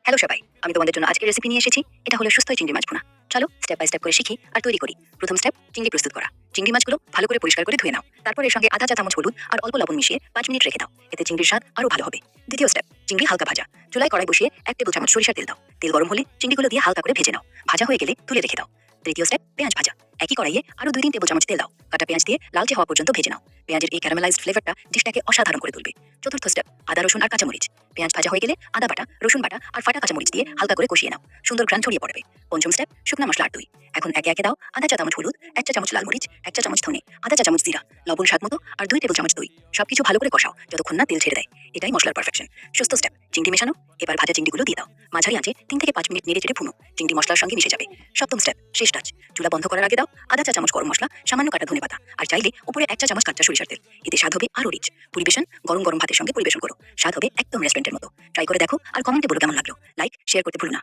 Hello সবাই, আমি তোমাদের জন্য আজকের রেসিপি নিয়ে এসেছি। এটা হলো সুস্থ চিংড়ি মাছ ভুনা। চলো স্টেপ বাই স্টেপ করে শিখি আর তৈরি করি। প্রথম স্টেপ, চিংড়ি প্রস্তুত করা। চিংড়ি মাছগুলো ভালো করে পরিষ্কার করে ধুয়ে নাও। তারপর এর সঙ্গে আধা চা চামচ হলুদ আর অল্প লবণ মিশিয়ে 5 মিনিট রেখে দাও। এতে চিংড়ির স্বাদ আরো ভালো হবে। দ্বিতীয় স্টেপ, চিংড়ি হালকা ভাজা। চুলায় কড়াই বসিয়ে 1 টেবিল চামচ সরিষার তেল দাও। তেল গরম হলে চিংড়িগুলো দিয়ে হালকা করে ভেজে নাও। ভাজা হয়ে গেলে তুলে রেখে দাও। তৃতীয় স্টেপ, পেঁয়াজ ভাজা। একই কড়াইয়ে আরো 2-3 টেবিল চামচ তেল দাও। কাটা পেঁয়াজ দিয়ে লালচে হওয়া পর্যন্ত ভেজে নাও। পেঁয়াজের এই ক্যারামেলাইজড ফ্লেভারটা ডিশটাকে অসাধারণ করে তুলবে। চতুর্থ স্টেপ, আদা রসুন আর কাঁচামরিচ। পেঁয়াজ ভাজা হয়ে গেলে আদা বাটা, রসুন বাটা আর ফাটা কাঁচামরিচ দিয়ে হালকা করে কষিয়ে নাও। সুন্দর ঘ্রাণ ছড়িয়ে পড়বে। পঞ্চম স্টেপ, শুকনা মশলা আর দই। এখন একে একে দাও আধা চা চামচ হলুদ, 1 চা চামচ লাল মরিচ, 1 চা চামচ ধনে, আধা চা চামচ জিরা, লবণ স্বাদ মতো আর 2 টেবিল চামচ দই। সবকিছু ভালো করে কষাও যতক্ষণ না তেল ছেড়ে দেয়। এটাই মশলার পারফেকশন। ষষ্ঠ স্টেপ, চিংড়ি মেশানো। এবার ভাজা চিংড়িগুলো দিয়ে দাও। মাঝারি আঁচে 3 থেকে 5 মিনিট নেড়ে চেড়ে ভুনো। চিংড়ি মশলার সঙ্গে মিশে যাবে। সপ্তম স্টেপ, শেষ টাচ। চুলা বন্ধ করার আগে দাও আধা চা চামচ গরম মশলা, সামান্য কাটা ধনেপাতা আর চাইলে উপরে 1 চা চামচ কাঁচা সরিষার তেল। এতে স্বাদ হবে আরো রিচ। পরিবেশন গরম গরম ভাতের সঙ্গে পরিবেশন করো। স্বাদ হবে একদম রেস্টুরেন্টের মতো। ট্রাই করে দেখো আর কমেন্টে বলো কেমন লাগলো। লাইক শেয়ার করতে ভুলো না।